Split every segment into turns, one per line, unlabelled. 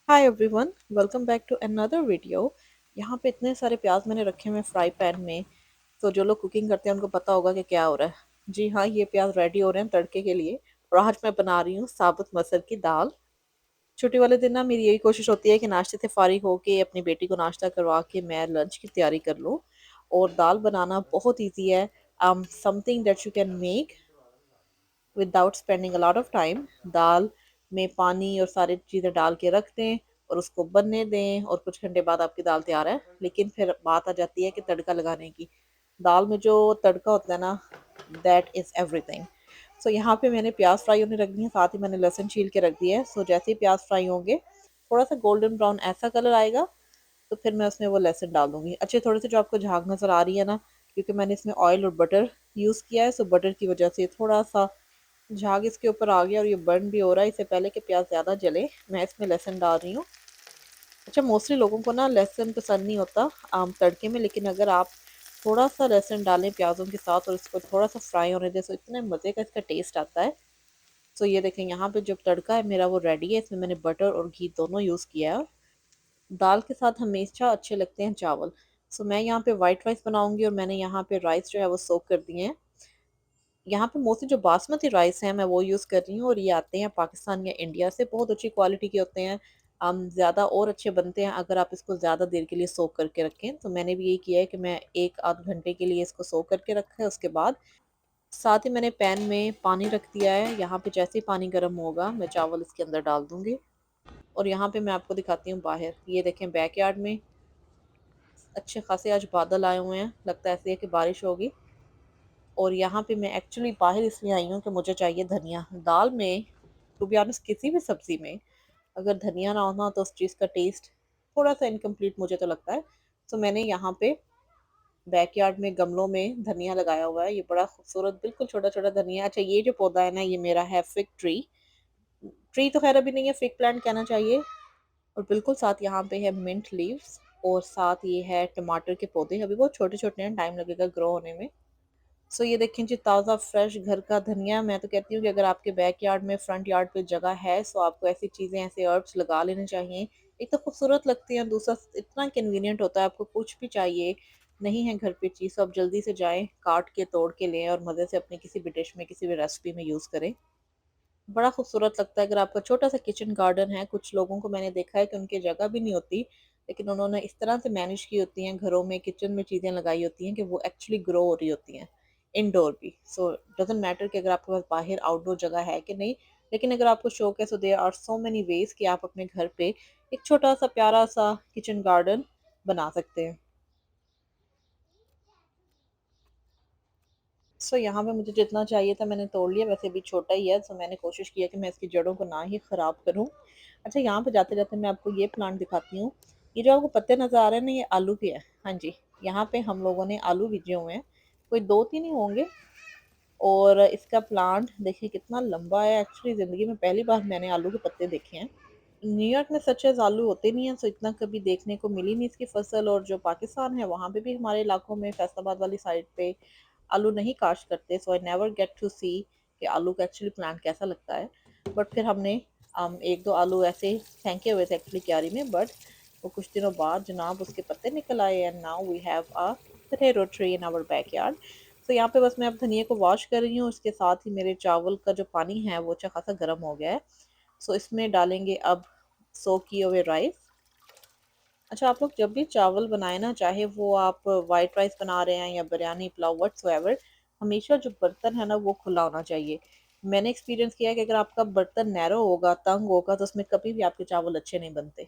Hi everyone, welcome back to another video. यहाँ पे इतने सारे प्याज मैंने रखे हुए हैं फ्राई पैन में। तो जो लोग कुकिंग करते हैं उनको पता होगा कि क्या हो रहा है। जी हाँ, ये प्याज रेडी हो रहे हैं तड़के के लिए। और आज मैं बना रही हूँ साबुत मसर की दाल। छुट्टी वाले दिन ना मेरी यही कोशिश होती है कि नाश्ते से फारिग होके अपनी बेटी को नाश्ता करवा के मैं लंच की तैयारी कर लूँ। और दाल बनाना बहुत ईजी है। Something that you can make without spending a lot of time. दाल में पानी और सारी चीज़ें डाल के रख दें और उसको बनने दें और कुछ घंटे बाद आपकी दाल तैयार है। लेकिन फिर बात आ जाती है कि तड़का लगाने की। दाल में जो तड़का होता है ना, दैट इज़ एवरीथिंग। सो यहाँ पे मैंने प्याज फ्राई होने रख दी है, साथ ही मैंने लहसुन छील के रख दिया है। सो जैसे ही प्याज फ्राई होंगे, थोड़ा सा गोल्डन ब्राउन ऐसा कलर आएगा, तो फिर मैं उसमें वो लहसुन डाल दूंगी। अच्छे थोड़े से जो आपको झाग नज़र आ रही है ना, क्योंकि मैंने इसमें ऑयल और बटर यूज़ किया है। सो बटर की वजह से थोड़ा सा झाग इसके ऊपर आ गया और ये बर्न भी हो रहा है। इससे पहले कि प्याज ज़्यादा जले, मैं इसमें लहसुन डाल रही हूँ। अच्छा, मोस्टली लोगों को ना लहसुन पसंद नहीं होता आम तड़के में, लेकिन अगर आप थोड़ा सा लहसुन डालें प्याज़ों के साथ और इसको थोड़ा सा फ्राई होने दें, तो इतने मज़े का इसका टेस्ट आता है। तो ये देखें, यहाँ पे जब तड़का है मेरा वो रेडी है। इसमें मैंने बटर और घी दोनों यूज़ किया है। दाल के साथ हमेशा अच्छे लगते हैं चावल। सो मैं यहाँ पे वाइट राइस बनाऊंगी और मैंने यहाँ पे राइस जो है वो सोक कर दिए हैं। यहाँ पे मोस्टली जो बासमती राइस है मैं वो यूज़ कर रही हूँ, और ये आते हैं पाकिस्तान या इंडिया से। बहुत अच्छी क्वालिटी के होते हैं। ज़्यादा और अच्छे बनते हैं अगर आप इसको ज़्यादा देर के लिए सोक करके रखें। तो मैंने भी यही किया है कि मैं एक आध घंटे के लिए इसको सोक करके रखा है। उसके बाद साथ ही मैंने पैन में पानी रख दिया है। यहाँ पे जैसे ही पानी गर्म होगा मैं चावल इसके अंदर डाल दूँगी। और यहाँ पे मैं आपको दिखाती हूँ बाहर, ये देखें बैकयार्ड में अच्छे खासे आज बादल आए हुए हैं, लगता है ऐसे है कि बारिश होगी। और यहाँ पे मैं एक्चुअली बाहर इसलिए आई हूँ कि मुझे चाहिए धनिया दाल में। टू बी ऑनेस्ट, किसी भी सब्जी में अगर धनिया ना होना तो उस चीज़ का टेस्ट थोड़ा सा इनकम्प्लीट मुझे तो लगता है। तो मैंने यहाँ पे बैकयार्ड में गमलों में धनिया लगाया हुआ है। ये बड़ा खूबसूरत बिल्कुल छोटा छोटा धनिया। अच्छा, ये जो पौधा है ना, ये मेरा है फिग ट्री। ट्री तो खैर अभी नहीं है, फिग प्लांट कहना चाहिए। और बिल्कुल साथ यहाँ पे है मिंट लीव्स, और साथ ये है टमाटर के पौधे। अभी बहुत छोटे छोटे हैं, टाइम लगेगा ग्रो होने में। सो ये देखें जी, ताज़ा फ्रेश घर का धनिया। मैं तो कहती हूँ कि अगर आपके बैक यार्ड में फ्रंट यार्ड पे जगह है, सो आपको ऐसी चीज़ें ऐसे हर्ब्स लगा लेने चाहिए। एक तो खूबसूरत लगती हैं, दूसरा इतना कन्वीनियंट होता है। आपको कुछ भी चाहिए नहीं है घर पे चीज़, तो आप जल्दी से जाएं, काट के तोड़ के लें और मज़े से अपनी किसी भी डिश में किसी भी रेसिपी में यूज़ करें। बड़ा खूबसूरत लगता है। अगर आपका छोटा सा किचन गार्डन है, कुछ लोगों को मैंने देखा है कि उनकी जगह भी नहीं होती, लेकिन उन्होंने इस तरह से मैनेज की होती हैं घरों में, किचन में चीज़ें लगाई होती हैं कि वो एक्चुअली ग्रो हो रही होती हैं इंडोर भी। सो डजेंट मैटर कि अगर आपके पास बाहर आउटडोर जगह है कि नहीं, लेकिन अगर आपको शौक है, so there are so many ways कि आप अपने घर पे एक छोटा सा प्यारा सा किचन गार्डन बना सकते हैं। सो यहाँ पे मुझे जितना चाहिए था मैंने तोड़ लिया, वैसे भी छोटा ही है। सो मैंने कोशिश किया कि मैं इसकी जड़ों को ना ही ख़राब करूँ। अच्छा, यहाँ पे जाते जाते मैं आपको ये प्लांट दिखाती हूँ। ये जो आपको पत्ते नज़र आ रहे हैं ना, ये आलू के हैं। हाँ जी, यहाँ पे हम लोगों ने आलू बीजे हुए हैं, कोई दो तीन ही होंगे। और इसका प्लांट देखिए कितना लंबा है। एक्चुअली ज़िंदगी में पहली बार मैंने आलू के पत्ते देखे हैं। न्यूयॉर्क में सच एज आलू होते नहीं हैं, सो इतना कभी देखने को मिली नहीं इसकी फसल। और जो पाकिस्तान है वहाँ पे भी हमारे इलाकों में फैसलाबाद वाली साइड पे आलू नहीं काश्त करते। सो आई नेवर गेट टू सी कि आलू का एक्चुअली प्लांट कैसा लगता है। बट फिर हमने एक दो आलू ऐसे फेंके हुए थे एक्चुअली क्यारी में, बट वो कुछ दिनों बाद जनाब उसके पत्ते निकल आए, and now we have a potato tree in our backyard. तो यहाँ पे बस मैं अब धनिया को वॉश कर रही हूँ। उसके साथ ही मेरे चावल का जो पानी है वो अच्छा खासा गर्म हो गया है। सो इसमें डालेंगे अब सो किए हुए राइस। अच्छा, आप लोग जब भी चावल बनाए ना, चाहे वो आप वाइट राइस बना रहे हैं या बिरयानी पुलाव व्हाटसोएवर, हमेशा जो बर्तन है ना वो खुला होना चाहिए। मैंने एक्सपीरियंस किया है कि अगर आपका बर्तन नैरो होगा, तंग होगा, तो उसमें कभी भी आपके चावल अच्छे नहीं बनते।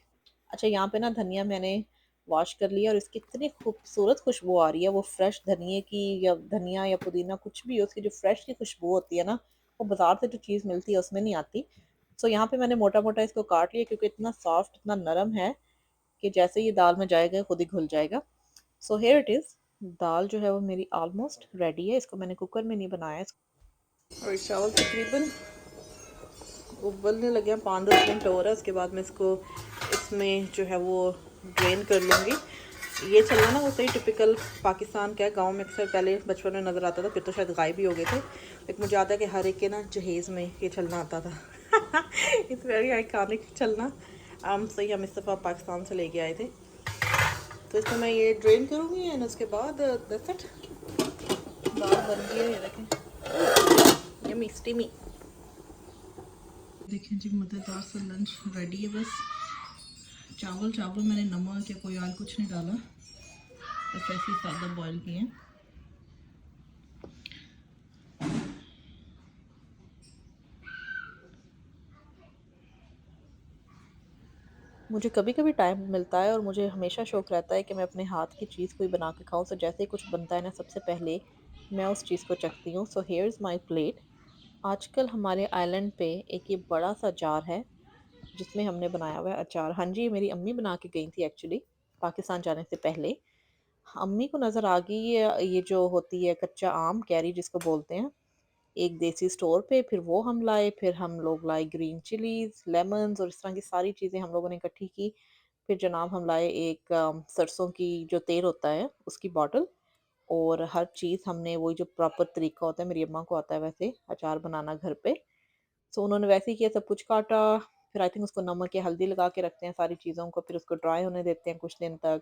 अच्छा, यहाँ पे ना धनिया मैंने वॉश कर लिया और इसकी इतनी खूबसूरत खुशबू आ रही है। वो फ्रेश धनिए की या धनिया या पुदीना कुछ भी हो, उसकी जो फ्रेश की खुशबू होती है ना, वो बाजार से जो चीज़ मिलती है उसमें नहीं आती। सो यहाँ पे मैंने मोटा मोटा इसको काट लिया, क्योंकि इतना सॉफ्ट इतना नरम है कि जैसे ये दाल में जाएगा खुद ही घुल जाएगा। So here it is. दाल जो है वो मेरी ऑलमोस्ट रेडी है। इसको मैंने कुकर में नहीं बनाया। और चावल तकरीबन उबलने लगे हैं, 5-10 मिनट हो रहा है। उसके बाद मैं इसको इसमें जो है वो ड्रेन कर लूँगी। ये चलना ना वो सही टिपिकल पाकिस्तान का है। गाँव में अक्सर पहले बचपन में नज़र आता था, फिर तो शायद गायब भी हो गए थे। लेकिन मुझे याद है कि हर एक के ना जहेज़ में ये चलना आता था। इट्स वेरी आइकॉनिक चलना। आम सही हम इस दफ़ा पाकिस्तान से लेके आए थे। तो इसमें मैं ये ड्रेन करूँगी एंड उसके बाद दैट्स इट, दाल बन गई है। ये देखें, यम्मी स्टीमी। देखें जी, मज़ेदार सा लंच रेडी है। बस चावल मैंने नमक या कोई और कुछ नहीं डाला, बस ऐसे ही सादा बॉयल किए हैं। मुझे कभी कभी टाइम मिलता है और मुझे हमेशा शौक़ रहता है कि मैं अपने हाथ की चीज़ कोई बना के खाऊं। तो जैसे ही कुछ बनता है ना, सबसे पहले मैं उस चीज़ को चखती हूँ। So here is my plate. आजकल हमारे आइलैंड पे एक ये बड़ा सा जार है जिसमें हमने बनाया हुआ है अचार। हाँ जी, ये मेरी अम्मी बना के गई थी एक्चुअली, पाकिस्तान जाने से पहले। अम्मी को नज़र आ गई ये जो होती है कच्चा आम, कैरी जिसको बोलते हैं, एक देसी स्टोर पे। फिर वो हम लाए, फिर हम लोग लाए ग्रीन चिलीज, लेमन्स और इस तरह की सारी चीज़ें हम लोगों ने इकट्ठी की। फिर जनाब हम लाए एक सरसों की जो तेल होता है उसकी बॉटल, और हर चीज़ हमने वही जो प्रॉपर तरीका होता है, मेरी अम्मा को आता है वैसे अचार बनाना घर पे। सो उन्होंने वैसे ही किया, सब कुछ काटा। फिर आई थिंक उसको नमक या हल्दी लगा के रखते हैं सारी चीज़ों को, फिर उसको ड्राई होने देते हैं कुछ दिन तक।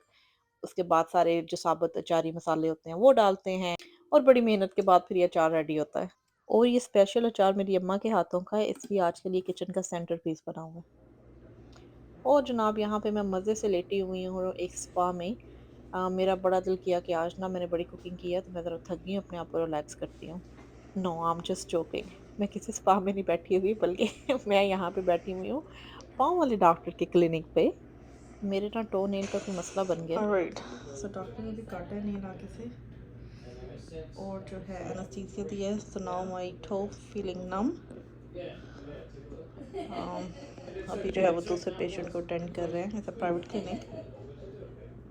उसके बाद सारे जो साबुत अचारी मसाले होते हैं वो डालते हैं, और बड़ी मेहनत के बाद फिर ये अचार रेडी होता है। और ये स्पेशल अचार मेरी अम्मा के हाथों का है, इसलिए आज के लिए किचन का सेंटर पीस बना हुआ है। और जनाब यहाँ पे मैं मज़े से लेटी हुई हूँ एक स्पा में। मेरा बड़ा दिल किया कि आज ना मैंने बड़ी कुकिंग की है तो मैं ज़रा थक गई हूँ, अपने आप को रिलैक्स करती हूँ। No, I am just joking. मैं किसी स्पा में नहीं बैठी हुई, बल्कि मैं यहाँ पे बैठी हुई हूँ पाँव वाले डॉक्टर के क्लिनिक पे। मेरे ना टो नेल का कोई मसला बन गया। ऑलराइट, सो डॉक्टर ने भी काटा है नेल आगे से, और जो है एनेस्थीसिया दिया है। So now my toe feeling numb. अभी जो है वो दूसरे पेशेंट को अटेंड कर रहे हैं, it's a private clinic,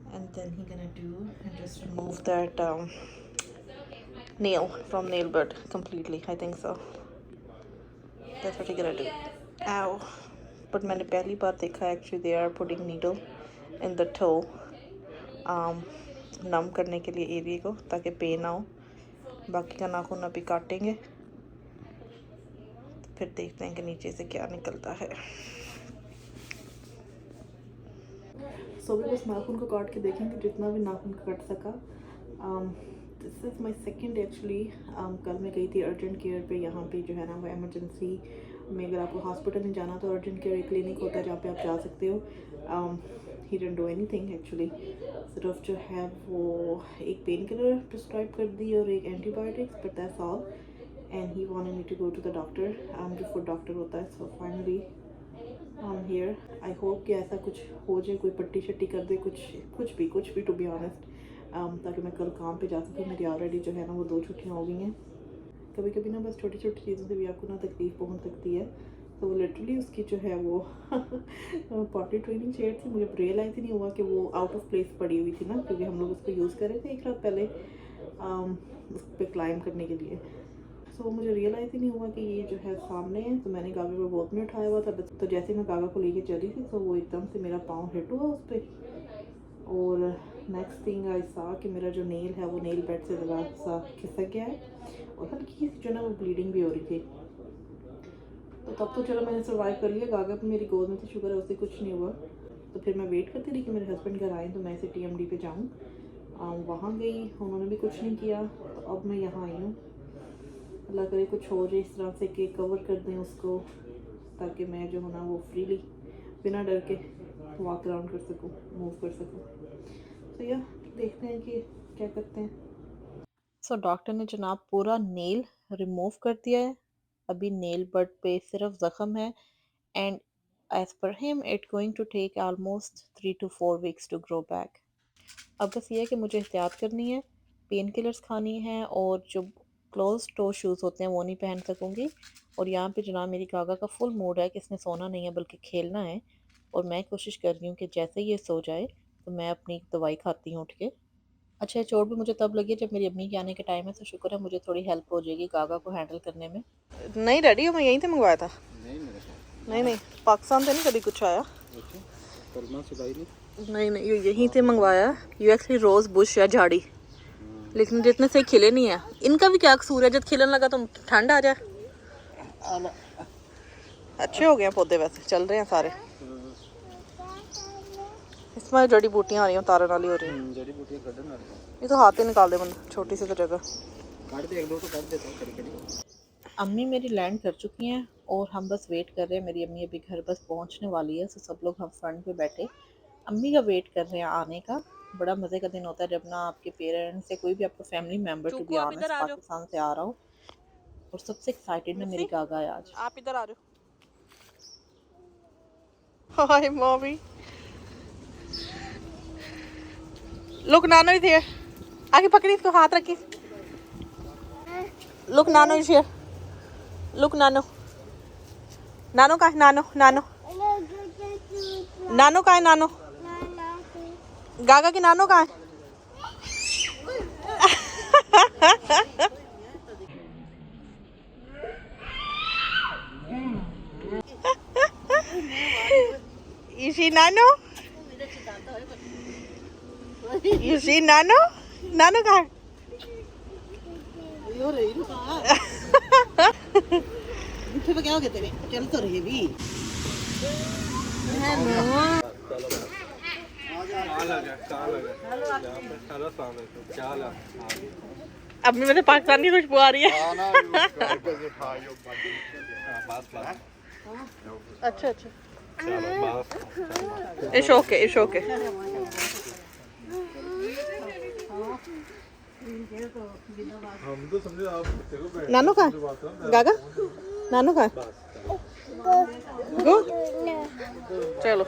and then he gonna do and just remove that nail from nail bed completely. I think so, that's what he gonna do. Ow. But मैंने पहली बार देखा actually they are putting needle in the toe, नम करने के लिए area को, ताकि pen ना हो। बाकी का नाखून अभी काटेंगे, फिर देखते हैं कि नीचे से क्या निकलता है। सो भी बस नाखून को काट के देखेंगे जितना भी नाखून कट सका। This is my second actually. कल मैं गई थी अर्जेंट केयर पे। यहाँ पे जो है ना वो एमरजेंसी में, अगर आपको हॉस्पिटल में जाना तो अर्जेंट केयर एक क्लिनिक होता है जहाँ पे आप जा सकते हो। He didn't do anything actually, सिर्फ जो है वो एक पेन किलर प्रिस्क्राइब कर दी और एक antibiotics, but that's all. And he wanted me to go to the doctor, जो फुट डॉक्टर होता है। So finally I am here. I hope कि ऐसा कुछ हो जाए, कोई पट्टी शट्टी कर दे, कुछ भी टू बी ऑनेस्ट, ताकि मैं कल काम पे जा सकूँ। मेरी ऑलरेडी जो है ना वो 2 छुट्टियाँ हो गई हैं। कभी कभी ना बस छोटी छोटी चीज़ों से भी आपको ना तकलीफ पहुँच सकती है। तो वो लिटरली उसकी जो है वो पॉटी ट्रेनिंग चेयर थी, मुझे रियलाइज़ ही नहीं हुआ कि वो आउट ऑफ प्लेस पड़ी हुई थी ना, क्योंकि हम लोग उसको यूज़ कर रहे थे एक रात पहले उस पर क्लाइम करने के लिए। सो मुझे रियलाइज़ ही नहीं हुआ कि ये जो है सामने है। तो मैंने गागा को गोद में उठाया हुआ था, तो जैसे मैं गागा को लेके चली थी तो वो एकदम से मेरा पाँव हिट हुआ उस पर, और नेक्स्ट थिंग आई सा कि मेरा जो नेल है वो नेल बेड से ज़रा सा खिसक गया है, और हल्की सी जो ना वो ब्लीडिंग भी हो रही थी। तो तब तो चलो मैंने सर्वाइव कर लिया, गागा भी मेरी गोद में थी, शुक्र है उससे कुछ नहीं हुआ। तो फिर मैं वेट करती रही कि मेरे हस्बैंड घर आए तो मैं इसे TMD पे जाऊँ। वहाँ गई, उन्होंने भी कुछ नहीं किया। तो अब मैं यहाँ आई हूँ। अल्लाह करे कुछ हो जाए इस तरह से कि कवर कर दें उसको, ताकि मैं जो है ना वो फ्रीली बिना डर के वॉक अराउंड कर सकूँ, मूव कर सकूँ। तो या देखते हैं कि क्या करते हैं। सो डॉक्टर ने जनाब पूरा नेल रिमूव कर दिया है। अभी नेल बड पे सिर्फ ज़ख़म है, and as per him it going to take almost 3 to 4 weeks to grow back. अब बस ये है कि मुझे एहतियात करनी है, पेन किलर्स खानी है, और जो क्लोज टो शूज़ होते हैं वो नहीं पहन सकूँगी। और यहाँ पे जनाब मेरी गागा का फुल मूड है कि इसने सोना नहीं है बल्कि खेलना है, और मैं कोशिश कर रही हूँ कि जैसे ही ये सो जाए तो मैं अपनी दवाई खाती हूँ उठ के। अच्छा, चोट भी मुझे तब लगी जब मेरी अम्मी के आने के टाइम है, तो शुक्र है मुझे थोड़ी हेल्प हो जाएगी गागा को हैंडल करने में। नहीं डैडी, मैं यहीं से मंगवाया था। नहीं, पाकिस्तान से नहीं कभी कुछ आया। नहीं, यहीं से मंगवाया। ये एक्चुअली रोज़ बुश या झाड़ी, लेकिन जितने से खिले नहीं है। इनका भी क्या कसूर है, जब खिलने लगा तो ठंड आ जाए। अच्छे हो गए पौधे, वैसे चल रहे हैं सारे। इसमें जड़ी बूटियां आ रही हैं, तारन वाली हो रही हैं।
जड़ी बूटियां कटन वाली।
ये तो हाथ ही निकाल दे बंदा, छोटी सी तो जगह।
काट दे, एक दो तो काट देता हूँ कड़ी।
अम्मी मेरी लैंड कर चुकी हैं और हम बस वेट कर रहे हैं। मेरी अम्मी अभी घर बस पहुंचने वाली है, तो सब लोग हम फ्रंट पे बैठे अम्मी का वेट कर रहे हैं आने का। बड़ा मज़े का दिन होता है जब ना आपके पेरेंट्स से कोई भी आपका family member to be honest Pakistan से आ रहा हो। और सबसे एक्साइटेड ना मेरी गागा है आज। आप इधर आ रहे हो? हाय मम्मी, लुक नानो इज हियर। आगे पकड़ी इसको, हाथ रखी। लुक नानो इज हियर। लुक नानो, नानो का है? नानो नानो नानो का है? नानो गागा की नानो का है? इसी नानो, इसी नानो, नानो का है? क्या हो गया तेरे? चल तो रही भी। अब मेरे पाकिस्तानी खुशबू आ रही है। अच्छा अच्छा, इट्स ओके, इट्स ओके। नानू का गागा, नानू का गो। चलो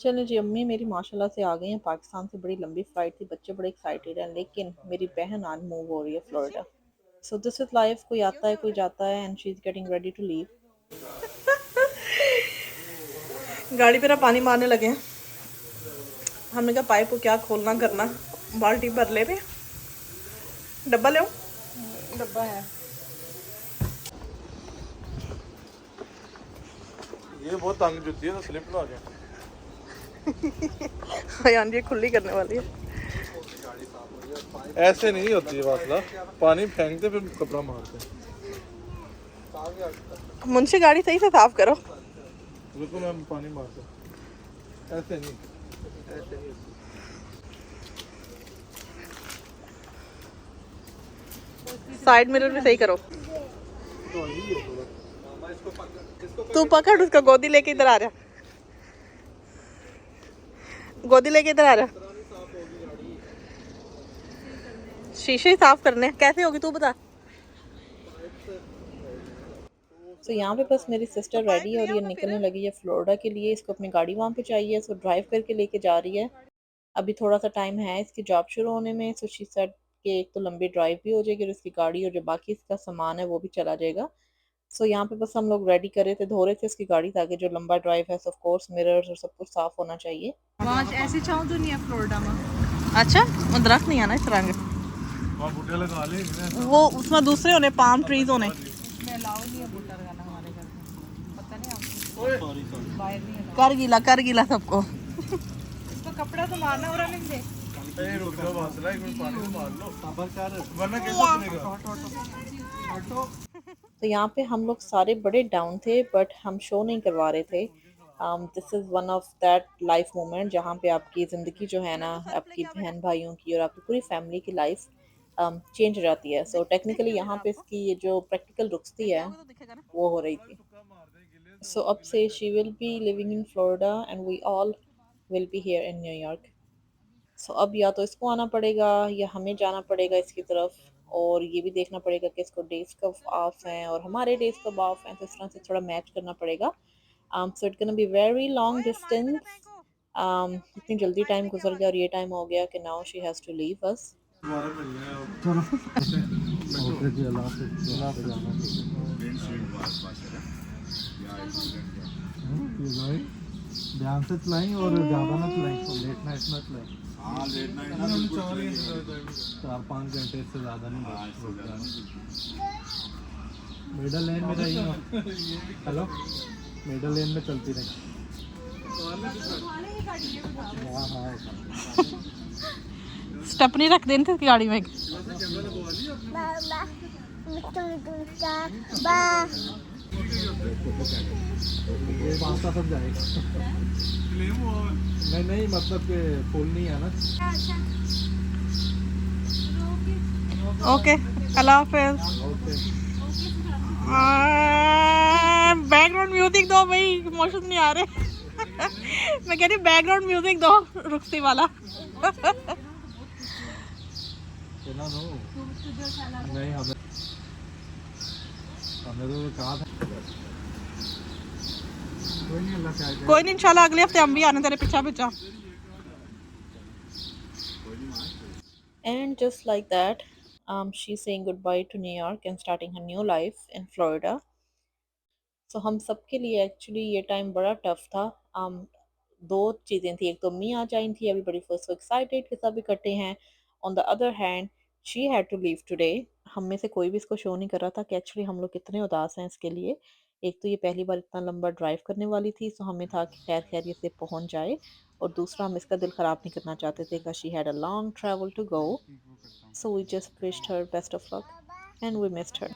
चलो जी, अम्मी मेरी माशाल्लाह से आ गई हैं पाकिस्तान से। बड़ी लंबी फ़्लाइट थी, बच्चे बड़े एक्साइटेड हैं, लेकिन मेरी बहन आज मूव हो रही है Florida. So this is life, कोई आता है कोई जाता है, and she is getting ready to leave. गाड़ी पे ना पानी मारने लगे हैं। हमने कहा पाइप को क्या खोलना करना, बाल्टी भर ले रहे। डब्बा ले, डब्बा है।
ये बहुत तंग जुती है, तो स्लिप ना हो जाए।
यानी ये खुली करने वाली है।
ऐसे नहीं होती है मसला, पानी फेंकते फिर कपड़ा मारते।
मुंशी गाड़ी सही से साफ करो।
रुको मैं पानी मारता, ऐसे नहीं, ऐसे नहीं।
साइड मिरर भी सही करो। तू पकड़ उसका, गोदी लेके इधर आ रहा, गोदी लेके इधर आ रहा। शीशे ही साफ करने कैसे होगी तू बता। तो यहाँ पे बस मेरी सिस्टर रेडी है और ये निकलने लगी है फ्लोरिडा के लिए। इसको अपनी गाड़ी वहाँ पे चाहिए, सो ड्राइव करके लेके जा रही है। अभी थोड़ा सा टाइम है इसकी जॉब शुरू होने में। सो शी सेड कि एक तो लंबी ड्राइव भी हो जाएगी और इसकी गाड़ी और जो बाकी इसका सामान है वो भी चला जाएगा। सो यहाँ पे बस हम लोग रेडी कर रहे थे, धो रहे थे इसकी गाड़ी, ताकि जो लंबा ड्राइव है ऑफ कोर्स मिरर्स और सब कुछ साफ होना चाहिए।
ऐसे चाहूँ तो नहीं है फ्लोरिडा में।
अच्छा, वो दरख्त नहीं आना इस तरह के,
बूटे लगा ले,
वो उसमें दूसरे होने, पाम ट्रीज होने।
अलाउ नहीं है बूटा लगाना हमारे घर में, पता नहीं आपको। बाहर नहीं है,
कर गीला सबको।
इसको कपड़ा तो मारना हो रहा है।
रुक जाओ, मसला एक मिनट पानी मार लो, वरना कैसे बनेगा।
तो यहाँ पे हम लोग सारे बड़े डाउन थे, बट हम शो नहीं करवा रहे थे। This is one of that life moment जहाँ पे आपकी ज़िंदगी जो है ना, आपकी बहन भाइयों की और आपकी पूरी फैमिली की लाइफ चेंज हो जाती है। सो टेक्निकली यहाँ पे इसकी ये जो प्रैक्टिकल रुखसती है वो हो रही थी। सो अब से she will be living in Florida and we all will be here in New York. So अब या तो इसको आना पड़ेगा या हमें जाना पड़ेगा इसकी तरफ, और ये भी देखना पड़ेगा कि इसको डेज कब ऑफ हैं और हमारे डेज कब ऑफ हैं, तो इस तरह से थोड़ा मैच करना पड़ेगा। So it gonna be very long distance. इतनी जल्दी टाइम गुजर गया और ये टाइम हो गया कि now she has to leave us.
ध्यान से चलाएं और ज़्यादा ना चलाएं, लेट नाइट ना चलाएं। हाँ, लेट नाइट ना, 4-5 घंटे से ज़्यादा नहीं। मिडल लेन में रही हो, हेलो, मिडल लेन में चलती रही। हाँ हाँ,
स्टेपनी रख देनी थी गाड़ी में।
ये पास्ता सब जाएगा। नहीं नहीं, मतलब कि फुल नहीं है ना।
ओके, अल्लाह हाफिज।
ओके।
बैकग्राउंड म्यूजिक दो भाई, इमोशन नहीं आ रहे। मैं कह रही बैकग्राउंड म्यूजिक दो रुकती वाला।
चला दो। नहीं, हमें तो कहा था। कोई नहीं, अल्लाह क्या
कोई नहीं, इंशाल्लाह अगले हफ्ते हम भी आने तेरे पीछा पीछा।
And just like that, she's saying goodbye to New York and starting her new life in Florida. So हम सबके लिए एक्चुअली ये टाइम बड़ा टफ था। दो चीज़ें थी, एक तो मी आ जाई थी, एवरीबडी वाज सो एक्साइटेड कि सब इकट्ठे हैं। On the other hand she had to leave today. हम में से कोई भी इसको शो नहीं कर रहा था कि एक्चुअली हम लोग कितने उदास हैं इसके लिए। एक तो ये पहली बार इतना लंबा ड्राइव करने वाली थी, सो हमें था कि खैर खैरियत से पहुंच जाए, और दूसरा हम इसका दिल ख़राब नहीं करना चाहते थे कि she had a long travel to go. So we just wished her best of luck and we missed her.